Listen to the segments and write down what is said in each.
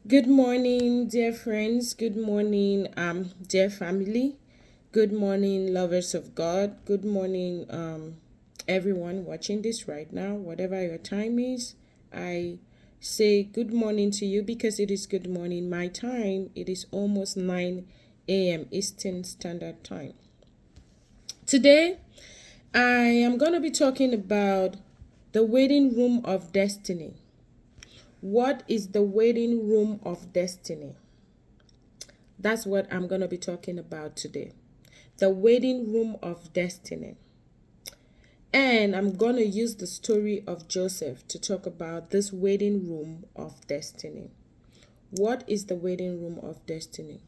Good morning, dear friends. Good morning, dear family. Good morning, lovers of God. Good morning, everyone watching this right now, whatever your time is. I say good morning to you because it is good morning. My time, it is almost 9 a.m. Eastern Standard Time. Today, I am going to be talking about the waiting room of destiny. What is the waiting room of destiny? That's what I'm going to be talking about today. The waiting room of destiny. And I'm going to use the story of Joseph to talk about this waiting room of destiny. What is the waiting room of destiny?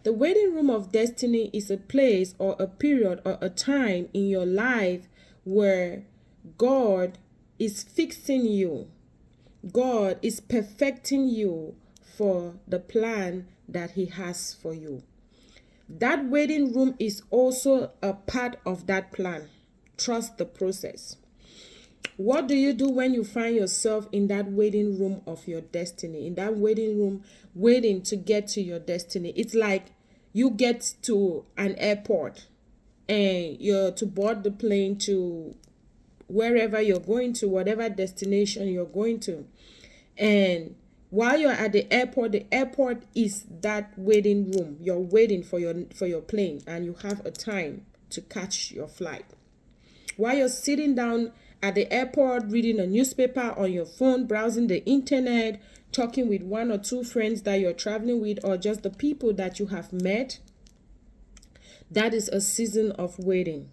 The waiting room of destiny is a place or a period or a time in your life where God is fixing you. God is perfecting you for the plan that He has for you. That waiting room is also a part of that plan. Trust the process. What do you do when you find yourself in that waiting room of your destiny? In that waiting room, waiting to get to your destiny. It's like you get to an airport and you're to board the plane to wherever you're going to, whatever destination you're going to. And while you're at the airport is that waiting room. You're waiting for your plane and you have a time to catch your flight. While you're sitting down at the airport reading a newspaper on your phone, browsing the internet, talking with one or two friends that you're traveling with, or just the people that you have met, that is a season of waiting.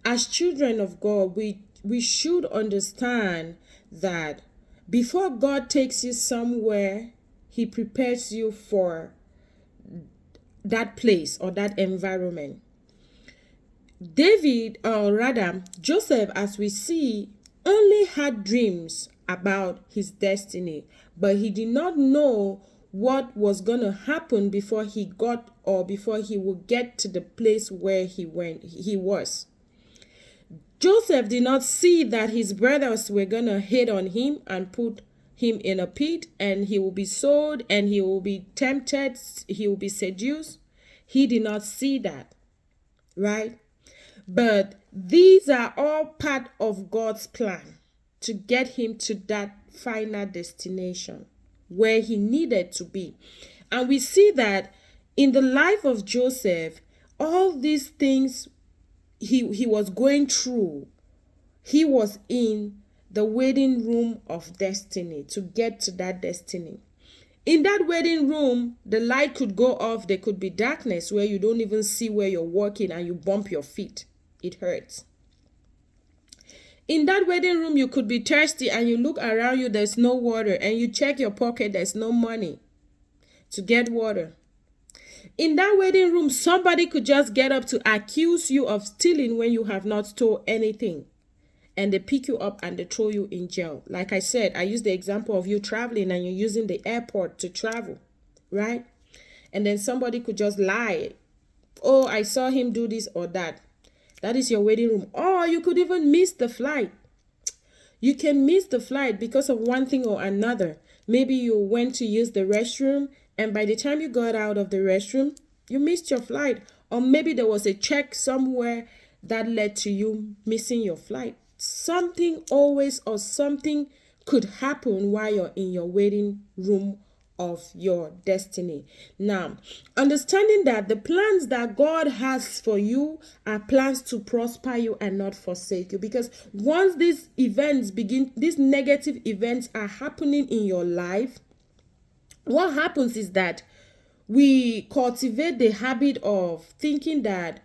As children of God, we should understand that before God takes you somewhere, He prepares you for that place or that environment. David, or rather Joseph, as we see, only had dreams about his destiny, but he did not know what was going to happen before he got or before he would get to the place where he was. Joseph did not see that his brothers were going to hate on him and put him in a pit, and he will be sold and he will be tempted, he will be seduced. He did not see that, right? But these are all part of God's plan to get him to that final destination where he needed to be. And we see that in the life of Joseph, all these things he was going through, he was in the waiting room of destiny to get to that destiny. In that waiting room, the light could go off. There could be darkness where you don't even see where you're walking and you bump your feet. It hurts. In that waiting room, you could be thirsty and you look around you, there's no water, and you check your pocket, there's no money to get water. In that waiting room, somebody could just get up to accuse you of stealing when you have not stole anything. And they pick you up and they throw you in jail. Like I said, I use the example of you traveling and you're using the airport to travel, right? And then somebody could just lie. Oh, I saw him do this or that. That is your waiting room. Or you could even miss the flight. You can miss the flight because of one thing or another. Maybe you went to use the restroom and by the time you got out of the restroom, you missed your flight. Or maybe there was a check somewhere that led to you missing your flight. Something always or something could happen while you're in your waiting room of your destiny. Now, understanding that the plans that God has for you are plans to prosper you and not forsake you. Because once these events begin, these negative events are happening in your life, what happens is that we cultivate the habit of thinking that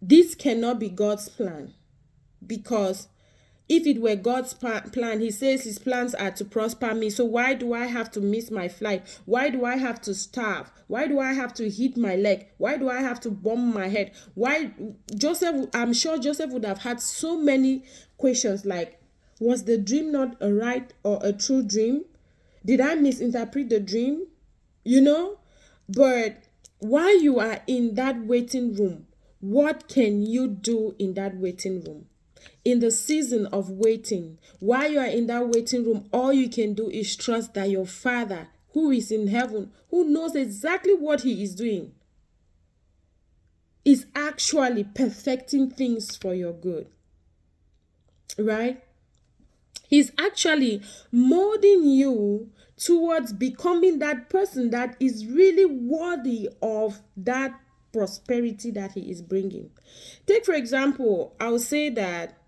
this cannot be God's plan, because if it were God's plan, He says His plans are to prosper me. So why do I have to miss my flight? Why do I have to starve? Why do I have to hit my leg? Why do I have to bump my head? Why Joseph? I'm sure Joseph would have had so many questions like, was the dream not a right or a true dream? Did I misinterpret the dream? You know? But while you are in that waiting room, what can you do in that waiting room? In the season of waiting, while you are in that waiting room, all you can do is trust that your Father who is in heaven, who knows exactly what he is doing, is actually perfecting things for your good. Right? He's actually molding you towards becoming that person that is really worthy of that prosperity that he is bringing. Take, for example, I would say that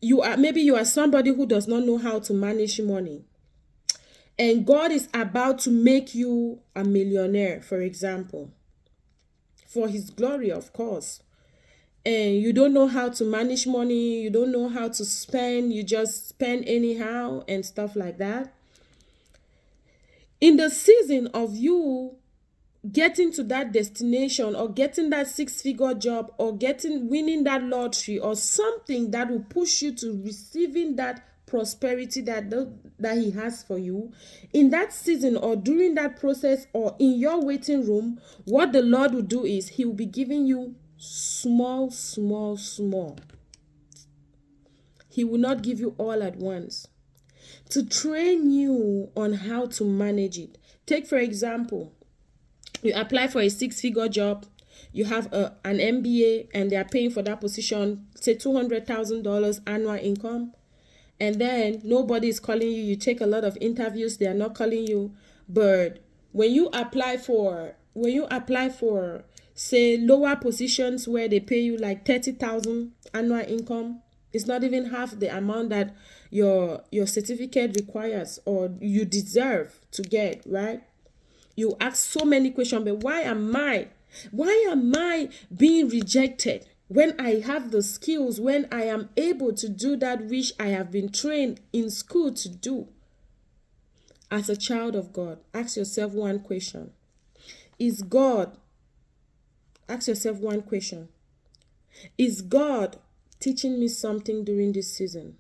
you are somebody who does not know how to manage money, and God is about to make you a millionaire, for example, for his glory, of course. And you don't know how to manage money, you don't know how to spend, you just spend anyhow and stuff like that. In the season of you getting to that destination, or getting that 6-figure job, or winning that lottery, or something that will push you to receiving that prosperity that he has for you, in that season or during that process or in your waiting room, what the Lord will do is he will be giving you small. He will not give you all at once, to train you on how to manage it. Take, for example, you apply for a 6-figure job, you have an MBA, and they are paying for that position, say $200,000 annual income, and then nobody is calling you. You take a lot of interviews, they are not calling you. But when you apply for say lower positions where they pay you like 30,000 annual income, it's not even half the amount that your certificate requires or you deserve to get, right? You ask so many questions, but why am I being rejected when I have the skills, when I am able to do that which I have been trained in school to do? As a child of God, ask yourself one question. Ask yourself one question. Is God teaching me something during this season?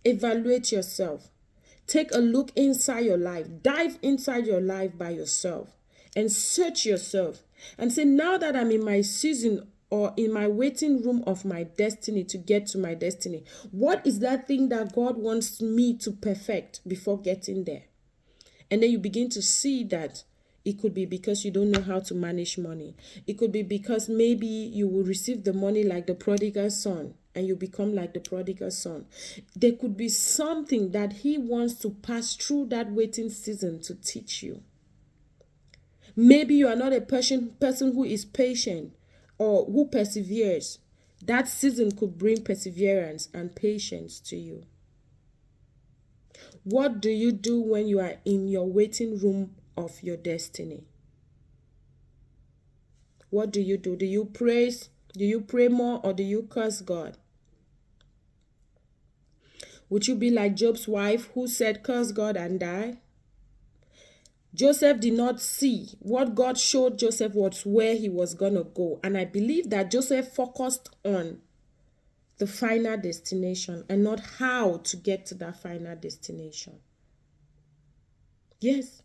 Evaluate yourself. Take a look inside your life. Dive inside your life by yourself and search yourself and say, now that I'm in my season or in my waiting room of my destiny to get to my destiny, what is that thing that God wants me to perfect before getting there? And then you begin to see that it could be because you don't know how to manage money. It could be because maybe you will receive the money like the prodigal son and you become like the prodigal son. There could be something that he wants to pass through that waiting season to teach you. Maybe you are not a person who is patient or who perseveres. That season could bring perseverance and patience to you. What do you do when you are in your waiting room of your destiny? What do you do? Do you praise? Do you pray more, or do you curse God? Would you be like Job's wife who said, curse God and die? Joseph did not see. What God showed Joseph was where he was going to go. And I believe that Joseph focused on the final destination and not how to get to that final destination. Yes,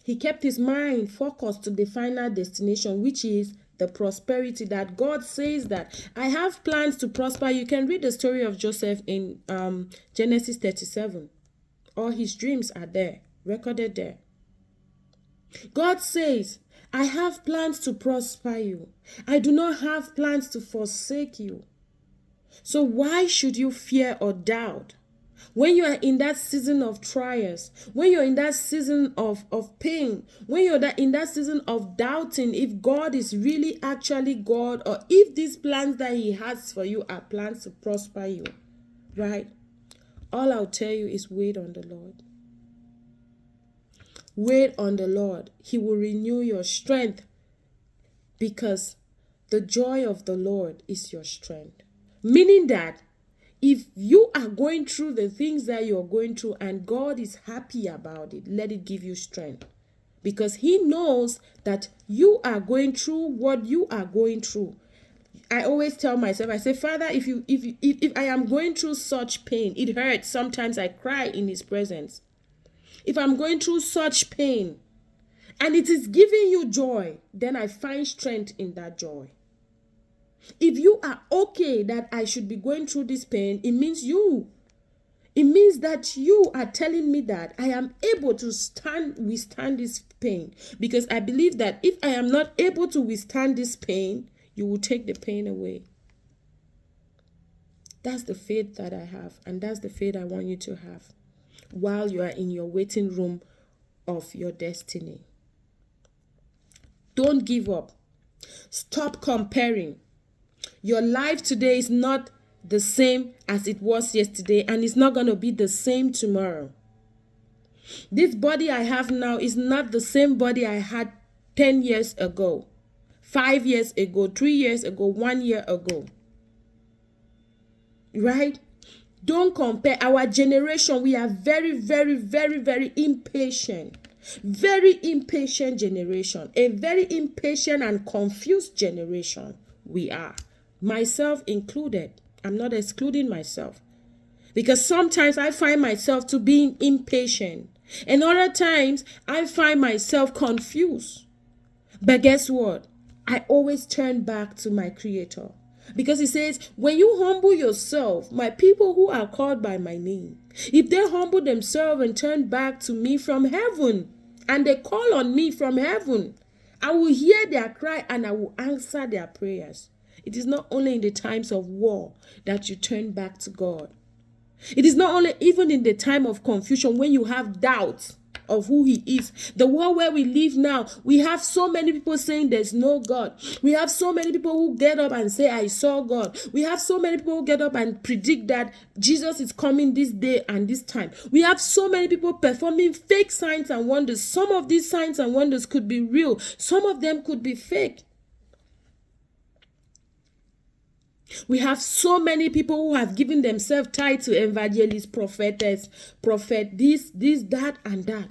he kept his mind focused to the final destination, which is the prosperity that God says that I have plans to prosper. You can read the story of Joseph in Genesis 37. All his dreams are there, recorded there. God says, I have plans to prosper you. I do not have plans to forsake you. So why should you fear or doubt? When you are in that season of trials, when you're in that season of pain, when you're in that season of doubting if God is really actually God, or if these plans that he has for you are plans to prosper you, right? All I'll tell you is wait on the Lord. Wait on the Lord. He will renew your strength, because the joy of the Lord is your strength. Meaning that if you are going through the things that you're going through and God is happy about it, let it give you strength. Because he knows that you are going through what you are going through. I always tell myself, I say, Father, if I am going through such pain, it hurts. Sometimes I cry in his presence. If I'm going through such pain and it is giving you joy, then I find strength in that joy. If you are okay that I should be going through this pain, it means you It means that you are telling me that I am able to withstand this pain. Because I believe that if I am not able to withstand this pain, you will take the pain away. That's the faith that I have, and that's the faith I want you to have while you are in your waiting room of your destiny. Don't give up. Stop comparing. Your life today is not the same as it was yesterday, and it's not going to be the same tomorrow. This body I have now is not the same body I had 10 years ago, 5 years ago, 3 years ago, 1 year ago. Right? Don't compare. Our generation, we are very, very, very, very impatient. Very impatient generation. A very impatient and confused generation we are. Myself included. I'm not excluding myself. Because sometimes I find myself to being impatient. And other times I find myself confused. But guess what? I always turn back to my Creator. Because he says, when you humble yourself, my people who are called by my name, if they humble themselves and turn back to me from heaven, and they call on me from heaven, I will hear their cry and I will answer their prayers. It is not only in the times of war that you turn back to God. It is not only even in the time of confusion when you have doubts of who he is. The world where we live now, we have so many people saying there's no God. We have so many people who get up and say, I saw God. We have so many people who get up and predict that Jesus is coming this day and this time. We have so many people performing fake signs and wonders. Some of these signs and wonders could be real. Some of them could be fake. We have so many people who have given themselves tied to evangelists, prophetess, prophet, this, that, and that.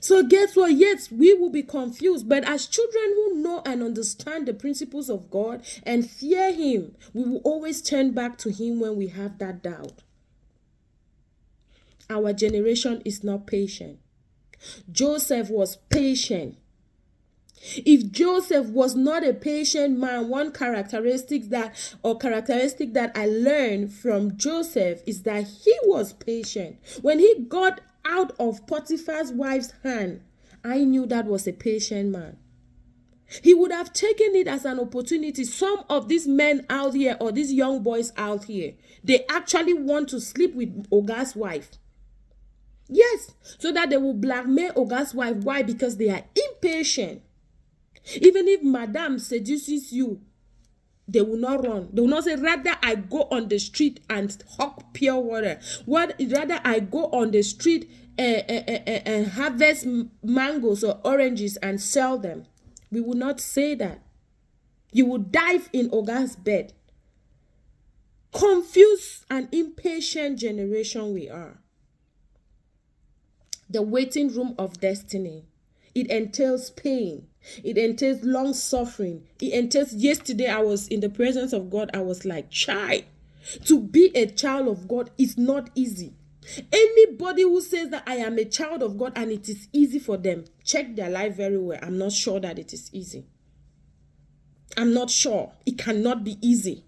So guess what? Yes, we will be confused. But as children who know and understand the principles of God and fear him, we will always turn back to him when we have that doubt. Our generation is not patient. Joseph was patient. If Joseph was not a patient man, one characteristic that I learned from Joseph is that he was patient. When he got out of Potiphar's wife's hand, I knew that was a patient man. He would have taken it as an opportunity. Some of these men out here, or these young boys out here, they actually want to sleep with Oga's wife. Yes, so that they will blackmail Oga's wife. Why? Because they are impatient. Even if Madame seduces you, they will not run. They will not say, rather I go on the street and hawk pure water. Rather I go on the street and harvest mangoes or oranges and sell them. We will not say that. You will dive in Oga's bed. Confused and impatient generation we are. The waiting room of destiny. It entails pain. It entails long suffering. It entails, yesterday I was in the presence of God. I was like, child, to be a child of God is not easy. Anybody who says that I am a child of God and it is easy for them, check their life very well. I'm not sure that it is easy. I'm not sure. It cannot be easy.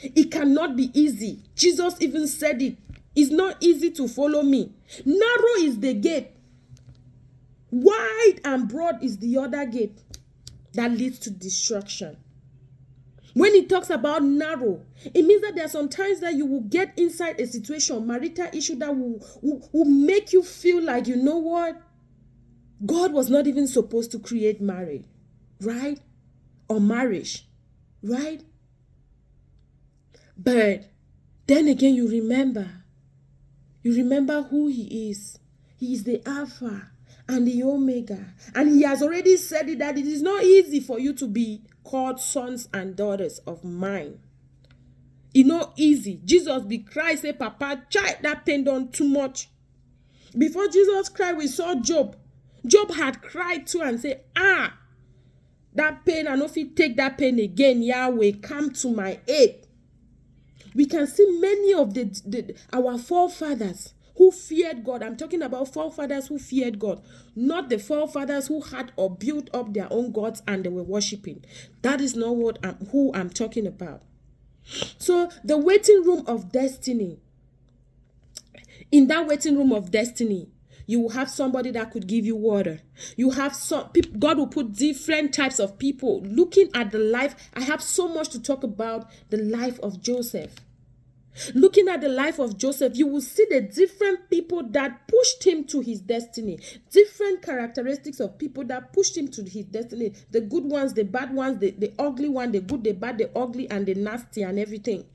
It cannot be easy. Jesus even said it. It's not easy to follow me. Narrow is the gate. Wide and broad is the other gate that leads to destruction. When he talks about narrow, it means that there are some times that you will get inside a situation, marital issue, that will make you feel like, you know what? God was not even supposed to create marriage, right? Or marriage, right? But then again, you remember who he is. He is the Alpha and the Omega. And he has already said it, that it is not easy for you to be called sons and daughters of mine. It's not easy. Jesus be cry, say, Papa, child, that pain done too much. Before Jesus cried, we saw Job. Job had cried too and said, that pain, I know if you take that pain again, Yahweh, come to my aid. We can see many of our forefathers who feared God. I'm talking about forefathers who feared God, not the forefathers who had or built up their own gods and they were worshiping. That is not who I'm talking about. So the waiting room of destiny In that waiting room of destiny, you will have somebody that could give you water. You have some people, God will put different types of people looking at the life. I have so much to talk about the life of Joseph. Looking at the life of Joseph, you will see the different people that pushed him to his destiny. Different characteristics of people that pushed him to his destiny. The good ones, the bad ones, the ugly one, the good, the bad, the ugly, and the nasty and everything.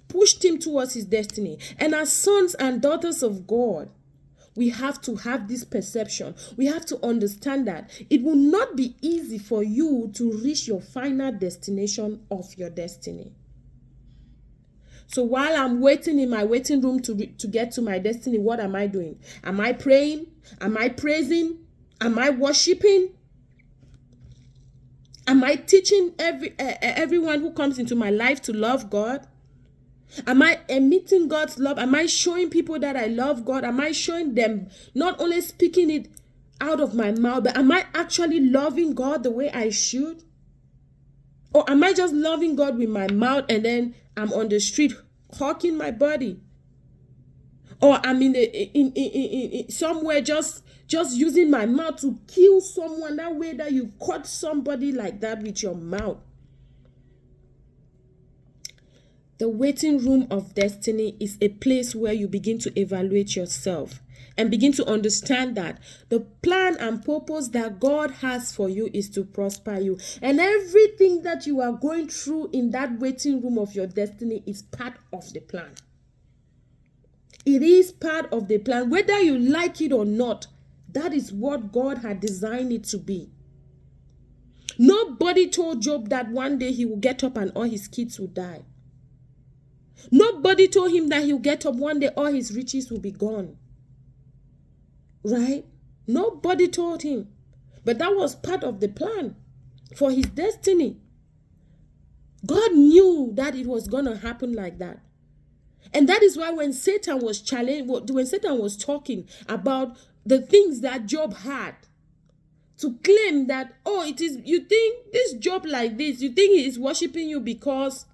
Pushed him towards his destiny. And as sons and daughters of God, we have to have this perception. We have to understand that it will not be easy for you to reach your final destination of your destiny. So while I'm waiting in my waiting room to get to my destiny, what am I doing? Am I praying? Am I praising? Am I worshiping? Am I teaching everyone who comes into my life to love God? Am I emitting God's love? Am I showing people that I love God? Am I showing them, not only speaking it out of my mouth, but am I actually loving God the way I should? Or am I just loving God with my mouth and then I'm on the street hawking my body? Or I'm in somewhere just using my mouth to kill someone, that way that you caught somebody like that with your mouth. The waiting room of destiny is a place where you begin to evaluate yourself and begin to understand that the plan and purpose that God has for you is to prosper you. And everything that you are going through in that waiting room of your destiny is part of the plan. It is part of the plan. Whether you like it or not, that is what God had designed it to be. Nobody told Job that one day he will get up and all his kids will die. Nobody told him that he'll get up one day, all his riches will be gone. Right? Nobody told him. But that was part of the plan for his destiny. God knew that it was going to happen like that. And that is why when Satan was talking about the things that Job had, to claim that, oh, it is, you think this Job like this, you think he is worshiping you because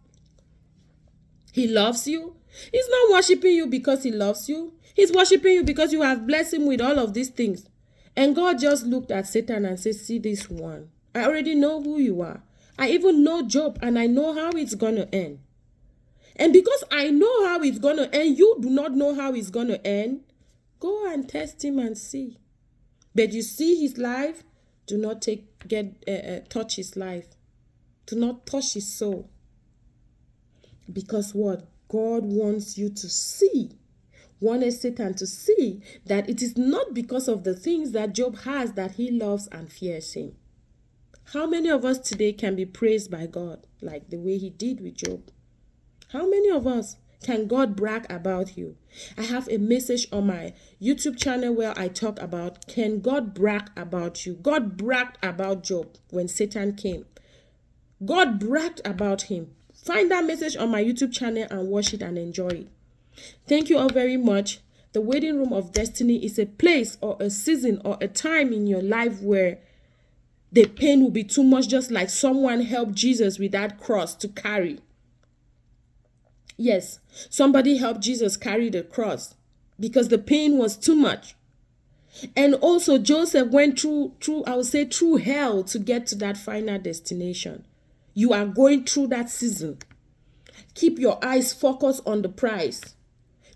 he loves you? He's not worshiping you because he loves you. He's worshiping you because you have blessed him with all of these things. And God just looked at Satan and said, see this one. I already know who you are. I even know Job and I know how it's going to end. And because I know how it's going to end, you do not know how it's going to end. Go and test him and see. But you see his life, do not touch his life. Do not touch his soul. Because what? God wants you to see, wanted Satan to see that it is not because of the things that Job has that he loves and fears him. How many of us today can be praised by God like the way he did with Job? How many of us can God brag about you? I have a message on my YouTube channel where I talk about, can God brag about you? God bragged about Job when Satan came. God bragged about him. Find that message on my YouTube channel and watch it and enjoy it. Thank you all very much. The waiting room of destiny is a place or a season or a time in your life where the pain will be too much, just like someone helped Jesus with that cross to carry. Yes, somebody helped Jesus carry the cross because the pain was too much. And also Joseph went through hell to get to that final destination. You are going through that season. Keep your eyes focused on the prize.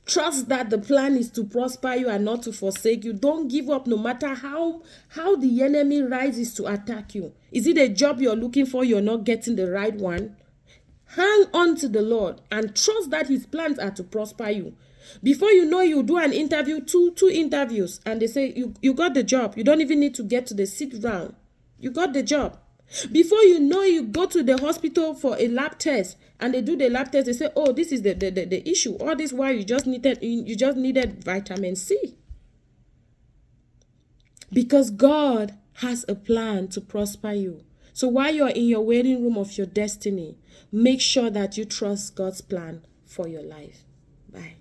Trust that the plan is to prosper you and not to forsake you. Don't give up no matter how the enemy rises to attack you. Is it a job you're looking for, you're not getting the right one? Hang on to the Lord and trust that his plans are to prosper you. Before you know, you do an interview, two interviews, and they say you got the job. You don't even need to get to the 6th round. You got the job. Before you know, you go to the hospital for a lab test and they do the lab test. They say, oh, this is the issue. All this while you just needed vitamin C. Because God has a plan to prosper you. So while you're in your waiting room of your destiny, make sure that you trust God's plan for your life. Bye.